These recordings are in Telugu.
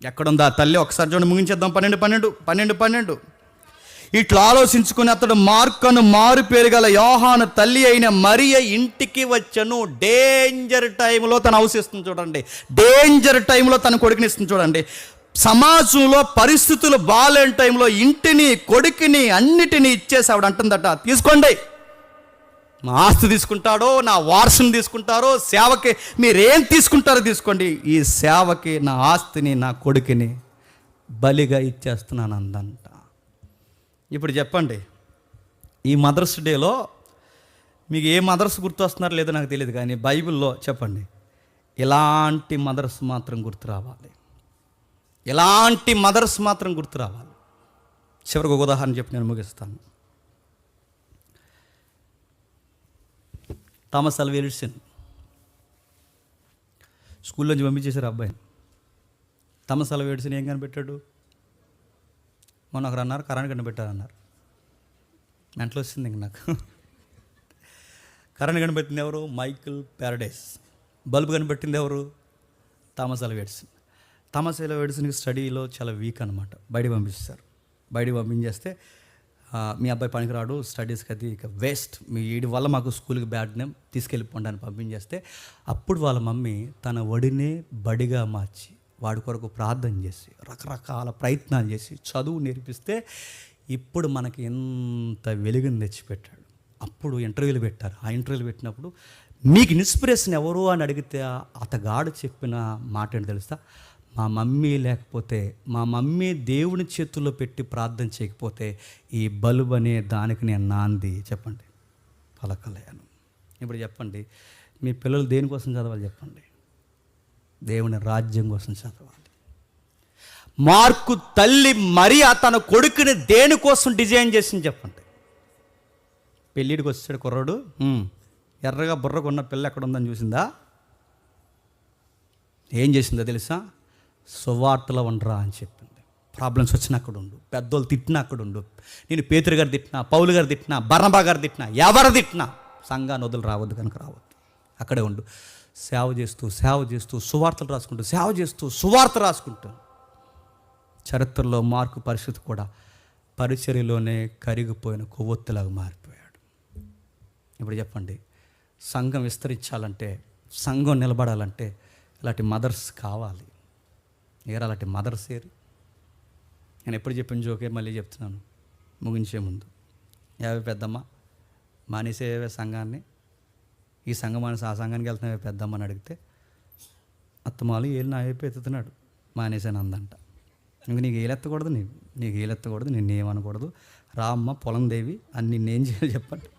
ఎక్కడుందా తల్లి? ఒకసారి చూడండి, ముగించేద్దాం. 12. ఇట్లా ఆలోచించుకుని అతడు మార్కను మారు పేరు గల యోహాను తల్లి అయిన మరియ ఇంటికి వచ్చను. డేంజర్ టైంలో తను అవసిస్తుంది చూడండి, డేంజర్ టైంలో తన కొడుకుని ఇస్తుంది చూడండి. సమాజంలో పరిస్థితులు బాలేని టైంలో ఇంటిని, కొడుకుని, అన్నిటినీ ఇచ్చేసి ఆవిడ అంటుందట, తీసుకోండి, నా ఆస్తి తీసుకుంటాడో, నా వారసుని తీసుకుంటారో, సేవకి మీరేం తీసుకుంటారో తీసుకోండి, ఈ సేవకి నా ఆస్తిని, నా కొడుకుని బలిగా ఇచ్చేస్తున్నాను అందంట. ఇప్పుడు చెప్పండి, ఈ మదర్స్ డేలో మీకు ఏ మదర్స్ గుర్తొస్తున్నారో లేదో నాకు తెలియదు, కానీ బైబిల్లో చెప్పండి, ఇలాంటి మదర్స్ మాత్రం గుర్తు రావాలి, ఇలాంటి మదర్స్ మాత్రం గుర్తు రావాలి. చివరికి ఒక ఉదాహరణ చెప్పి నేను ముగిస్తాను. థామస్ అల్వా ఎడిసన్ స్కూల్లోంచి పంపించేశారు అబ్బాయిని. థామస్ అల్వా ఎడిసన్ ఏం కనిపెట్టాడు? మొన్న ఒకరు అన్నారు కరెంట్ కనిపెట్టారన్నారు. మెంటలు వచ్చింది ఇంక నాకు. కరెంట్ కనిపెట్టింది ఎవరు? Michael Paradise. బల్బు కనిపెట్టింది ఎవరు? Thomas Alva Edison. Thomas Alva ఎడిసన్కి స్టడీలో చాలా వీక్ అనమాట. బయట పంపిస్తారు. బయట పంపించేస్తే మీ అబ్బాయి పనికిరాడు, స్టడీస్కి అది ఇక వేస్ట్, మీ వీడి వల్ల మాకు స్కూల్కి బ్యాడ్ నేమ్, తీసుకెళ్ళిపోండి అని పంపించేస్తే అప్పుడు వాళ్ళ మమ్మీ తన ఒడినే బడిగా మార్చి వాడి కొరకు ప్రార్థన చేసి రకరకాల ప్రయత్నాలు చేసి చదువు నేర్పిస్తే ఇప్పుడు మనకి ఎంత వెలుగుని తెచ్చిపెట్టాడు. అప్పుడు ఇంటర్వ్యూలు పెట్టారు. ఆ ఇంటర్వ్యూలు పెట్టినప్పుడు మీకు ఇన్స్పిరేషన్ ఎవరు అని అడిగితే అతగాడు చెప్పిన మాట ఏంటి తెలుసా? మా మమ్మీ లేకపోతే, మా మమ్మీ దేవుని చేతుల్లో పెట్టి ప్రార్థన చేయకపోతే ఈ బల్బు అనే దానికి నేను నాంది చెప్పండి పలకలేను. ఇప్పుడు చెప్పండి, మీ పిల్లలు దేనికోసం చదవాలి చెప్పండి? దేవుని రాజ్యం కోసం చదవాలి. మార్కు తల్లి మరియ తన కొడుకుని దేనికోసం డిజైన్ చేసింది చెప్పండి? పెళ్ళిడికి వచ్చాడు కుర్రాడు, ఎర్రగా బుర్రకు ఉన్న పిల్ల ఎక్కడ ఉందని చూసిందా? ఏం చేసిందో తెలుసా? సువార్తలో ఉండరా అని చెప్పింది. ప్రాబ్లమ్స్ వచ్చినా అక్కడ ఉండు, పెద్దోళ్ళు తిట్టినా అక్కడ ఉండు, నేను పేతురు గారు తిట్టినా, పౌలు గారు తిట్టినా, బర్నబా గారు తిట్టినా, ఎవరు తిట్టినా సంఘాన్ని వదులు రావద్దు, కనుక రావద్దు, అక్కడే ఉండు. సేవ చేస్తూ సువార్తలు రాసుకుంటూ, సేవ చేస్తూ సువార్త రాసుకుంటూ. చరిత్రలో మార్కు పరిస్థితి కూడా పరిచర్యలోనే కరిగిపోయిన కొవ్వొత్తులాగా మారిపోయాడు. ఇప్పుడు చెప్పండి, సంఘం విస్తరించాలంటే, సంఘం నిలబడాలంటే ఇలాంటి మదర్స్ కావాలి. అలాంటి మదర్స్ ఏరు? నేను ఎప్పుడు చెప్పిన జోకే మళ్ళీ చెప్తున్నాను ముగించే ముందు. యావే పెద్దమ్మ మానేసేవే సంఘాన్ని, ఈ సంఘం మానేసి ఆ సంఘానికి వెళ్తున్నావే పెద్దమ్మ అని అడిగితే అత్తమాలు ఏళ్ళు నా వైపు ఎత్తుతున్నాడు, మానేసాను అందంట. ఇంక నీకు ఏలెత్తకూడదు, నీకు ఏలెత్తకూడదు, నిన్ను ఏమనకూడదు, రామ్మ పొలం దేవి అని నిన్నేం చేయాలి చెప్పండి?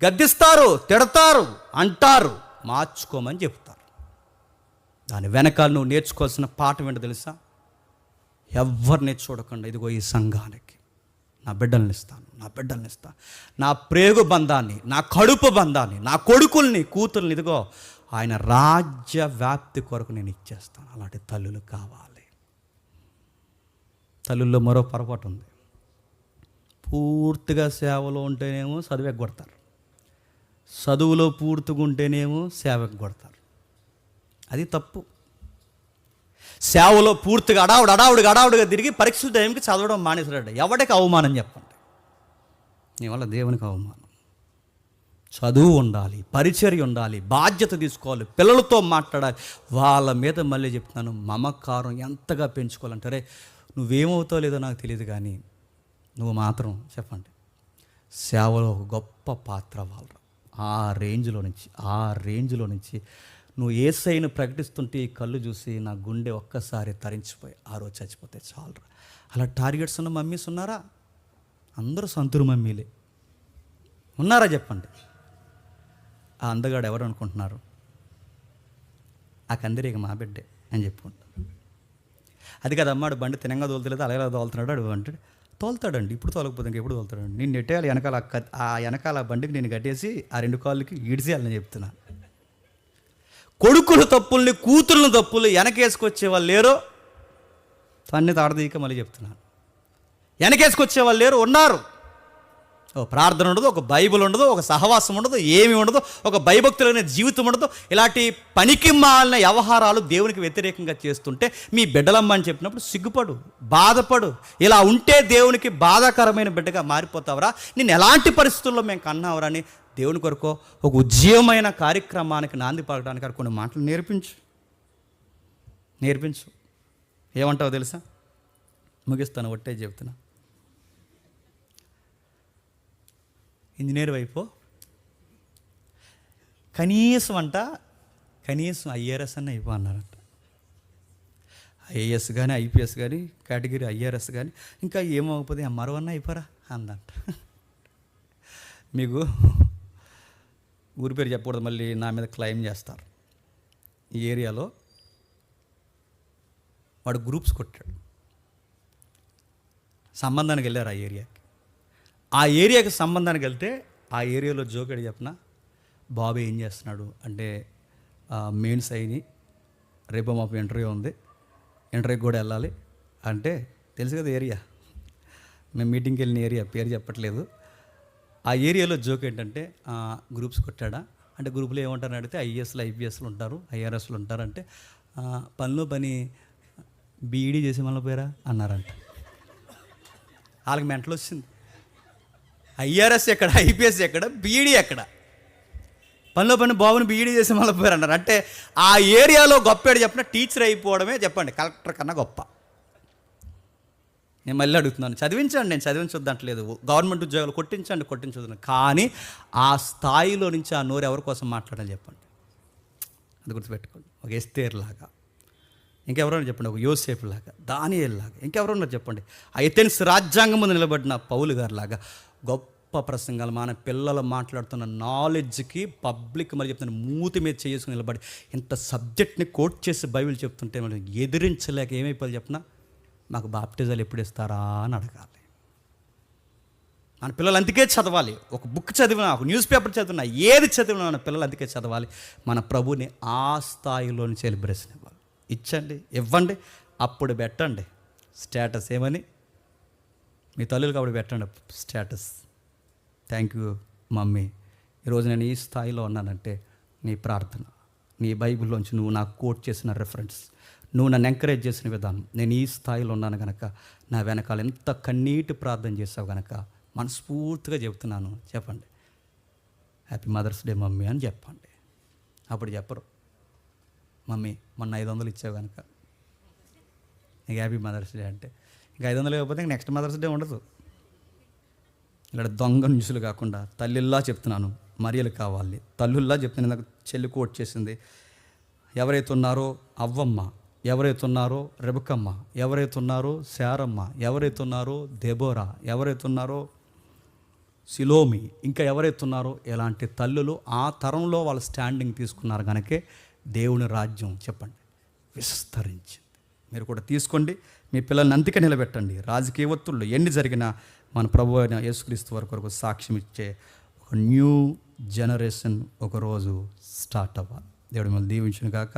గద్దిస్తారు, తిడతారు, అంటారు, మార్చుకోమని చెప్తారు. దాని వెనకాల నువ్వు నేర్చుకోవాల్సిన పాఠం ఏంటో తెలుసా? ఎవరిని చూడకుండా ఇదిగో ఈ సంఘానికి నా బిడ్డల్ని ఇస్తాను, నా ప్రేగు బంధాన్ని, నా కడుపు బంధాన్ని, నా కొడుకుల్ని, కూతుర్ని ఇదిగో ఆయన రాజ్య వ్యాప్తి కొరకు నేను ఇచ్చేస్తాను. అలాంటి తల్లులు కావాలి. తల్లుల్లో మరో పొరపాటు ఉంది. పూర్తిగా సేవలో ఉంటేనేమో చదువు ఎగ్గొడతారు, చదువులో పూర్తిగా ఉంటేనేమో సేవ ఎగ్గొడతారు. అది తప్పు. సేవలో పూర్తిగా అడావుడిగా తిరిగి పరీక్షల టైంకి చదవడం మానేసాడు. ఎవరికి అవమానం చెప్పండి? నీ వల్ల దేవునికి అవమానం. చదువు ఉండాలి, పరిచర్య ఉండాలి, బాధ్యత తీసుకోవాలి, పిల్లలతో మాట్లాడాలి. వాళ్ళ మీద మళ్ళీ చెప్తున్నాను, మమకారం ఎంతగా పెంచుకోవాలంటారే. నువ్వేమవుతావు లేదో నాకు తెలియదు, కానీ నువ్వు మాత్రం చెప్పండి సేవలో ఒక గొప్ప పాత్ర వాళ్ళు. ఆ రేంజ్లో నుంచి నువ్వు యేసయ్యను ప్రకటిస్తుంటే ఈ కళ్ళు చూసి నా గుండె ఒక్కసారి తరించిపోయి ఆ రోజు చచ్చిపోతే చాలరా. అలా టార్గెట్స్ ఉన్న మమ్మీస్ ఉన్నారా? అందరూ సంతురు మమ్మీలే ఉన్నారా చెప్పండి? ఆ అందగాడు ఎవరు అనుకుంటున్నారు? ఆ కందిరీగ మా బిడ్డే అని చెప్పుకుంటారు. అది కదమ్మా, ఆడు బండి తినంగా తోలుతలేదు, అలాగే తోలుతున్నాడు, అడు అంటాడు. తోలుతాడండి, ఇప్పుడు తోలకపోతే ఇంకెప్పుడు తోలుతాడండి. నేను నెట్టేయాలి వెనకాల బండికి నేను కట్టేసి ఆ 2 కాళ్ళకి ఈడ్చేయాలని చెప్తున్నాను. కొడుకుల తప్పుల్ని, కూతుర్ల తప్పులు వెనకేసుకొచ్చే వాళ్ళు లేరు. తన్ని తాడదీక మళ్ళీ చెప్తున్నాను, వెనకేసుకొచ్చే వాళ్ళు లేరు, ఉన్నారు. ఒక ప్రార్థన ఉండదు, ఒక బైబిల్ ఉండదు, ఒక సహవాసం ఉండదు, ఏమి ఉండదు, ఒక భయభక్తులైన జీవితం ఉండదు. ఇలాంటి పనికి మాలిన వ్యవహారాలు దేవునికి వ్యతిరేకంగా చేస్తుంటే మీ బిడ్డలమ్మ అని చెప్పినప్పుడు సిగ్గుపడు, బాధపడు. ఇలా ఉంటే దేవునికి బాధాకరమైన బిడ్డగా మారిపోతావరా, నేను ఎలాంటి పరిస్థితుల్లో మేము కన్నావరా అని దేవుని కొరకు ఒక ఉజ్జీవమైన కార్యక్రమానికి నాంది పలకడానికి కొన్ని మాటలు నేర్పించు. ఏమంటావో తెలుసా? ముగిస్తాను, ఒట్టే చెప్తున్నా. ఇంజనీర్ వైపు కనీసం ఐఆర్ఎస్ అన్న అయిపో అన్నారంట. ఐఏఎస్ కానీ ఐపీఎస్ కానీ కేటగిరీ ఐఆర్ఎస్ కానీ ఇంకా ఏమవుతుంది ఎంఆర్ఓ అన్న అయిపోరా అందంట. మీకు ఊరి పేరు చెప్పకూడదు, మళ్ళీ నా మీద క్లెయిమ్ చేస్తారు. ఈ ఏరియాలో వాడు గ్రూప్స్ కొట్టాడు, సంబంధానికి వెళ్ళారు ఆ ఏరియాకి సంబంధానికి వెళ్తే ఆ ఏరియాలో జోకేడు చెప్పిన బాబు ఏం చేస్తున్నాడు అంటే మెయిన్స్ అయినాయి, రేపు మాకు ఇంటర్వ్యూ ఉంది, ఇంటర్వ్యూకి కూడా వెళ్ళాలి అంటే తెలుసు కదా ఏరియా, మేము మీటింగ్కి వెళ్ళిన ఏరియా పేరు చెప్పట్లేదు. ఆ ఏరియాలో జోక్ ఏంటంటే గ్రూప్స్ కొట్టాడా అంటే గ్రూప్లో ఏమంటారని అడిగితే ఐఏఎస్లు ఐపీఎస్లు ఉంటారు, ఐఆర్ఎస్లు ఉంటారు అంటే పని బీఈడీ చేసి మళ్ళీ పోయారా అన్నారంట. వాళ్ళకి మెంటలు వచ్చింది. ఐఆర్ఎస్ ఎక్కడ, ఐపీఎస్ ఎక్కడ, బీఈడీ ఎక్కడ, పని బాబుని బీఈడీ చేసి మళ్ళీ పోయారు అన్నారు. అంటే ఆ ఏరియాలో గొప్పేడు చెప్పిన టీచర్ అయిపోవడమే చెప్పండి కలెక్టర్ కన్నా గొప్ప. నేను మళ్ళీ అడుగుతున్నాను, చదివించండి, నేను చదివించొద్దంటలేదు, గవర్నమెంట్ ఉద్యోగాలు కొట్టించొద్దు, కానీ ఆ స్థాయిలో నుంచి ఆ నోరు ఎవరి కోసం మాట్లాడాలి చెప్పండి. అది గుర్తుపెట్టుకోండి. ఒక ఎస్తేర్ లాగా, ఇంకెవరన్నా చెప్పండి, ఒక యోసేపు లాగా, దానియేలు లాగా, ఇంకెవరన్నా చెప్పండి, ఎథెన్స్ రాజ్యాంగం ముందు నిలబడిన పౌలు గారి లాగా గొప్ప ప్రసంగాలు మన పిల్లలు మాట్లాడుతున్న నాలెడ్జ్కి పబ్లిక్ మరి చెప్తున్న మూతి మీద చేసుకుని నిలబడి ఇంత సబ్జెక్ట్ని కోట్ చేసి బైబిల్ చెప్తుంటే మనం ఎదిరించలేక ఏమైపోవాలి చెప్పినా, మాకు బాప్టిజాలు ఎప్పుడు ఇస్తారా అని అడగాలి. మన పిల్లలు అందుకే చదవాలి. ఒక బుక్ చదివినా, ఒక న్యూస్ పేపర్ చదివినా, ఏది చదివినా మన పిల్లలు అందుకే చదవాలి. మన ప్రభుని ఆ స్థాయిలోని సెలబ్రేషన్ ఇవ్వండి, అప్పుడు పెట్టండి స్టేటస్. ఏమని మీ తల్లులు కాబట్టి పెట్టండి స్టేటస్, థ్యాంక్ యూ మమ్మీ, ఈరోజు నేను ఈ స్థాయిలో ఉన్నానంటే నీ ప్రార్థన, నీ బైబిల్లోంచి నువ్వు నాకు కోట్ చేసిన రెఫరెన్స్, నువ్వు నన్ను ఎంకరేజ్ చేసిన విధానం, నేను ఈ స్థాయిలో ఉన్నాను కనుక నా వెనకాల ఎంత కన్నీటి ప్రార్థన చేసావు కనుక మనస్ఫూర్తిగా చెబుతున్నాను. చెప్పండి హ్యాపీ మదర్స్ డే మమ్మీ అని చెప్పండి. అప్పుడు చెప్పరు మమ్మీ మొన్న 500 ఇచ్చావు కనుక నీకు హ్యాపీ మదర్స్ డే అంటే, ఇంకా 500 ఇవ్వకపోతే నెక్స్ట్ మదర్స్ డే ఉండదు. ఇక్కడ దొంగ న్యూస్లు కాకుండా తల్లిల్లా చెప్తున్నాను, మరియలు కావాలి, తల్లుల్లా చెప్తున్నాను. నాకు చెల్లి కోట్ చేసింది. ఎవరైతే ఉన్నారో అవ్వమ్మ, ఎవరైతే ఉన్నారో రెబకమ్మ, ఎవరైతే ఉన్నారో శారమ్మ, ఎవరైతే ఉన్నారో దెబోరా, ఎవరైతే ఉన్నారో సిలోమి, ఇంకా ఎవరైతే ఉన్నారో ఇలాంటి తల్లులు ఆ తరంలో వాళ్ళు స్టాండింగ్ తీసుకున్నారు కనుకే దేవుని రాజ్యం చెప్పండి విస్తరించింది. మీరు కూడా తీసుకోండి, మీ పిల్లల్ని అంతిక నిలబెట్టండి. రాజకీయ ఒత్తుళ్ళు ఎన్ని జరిగినా మన ప్రభు అయిన యేసుక్రీస్తు వరకు సాక్ష్యం ఇచ్చే ఒక న్యూ జనరేషన్ ఒకరోజు స్టార్ట్ అవ్వాలి. దేవుడు మిమ్మల్ని దీవించును గాక.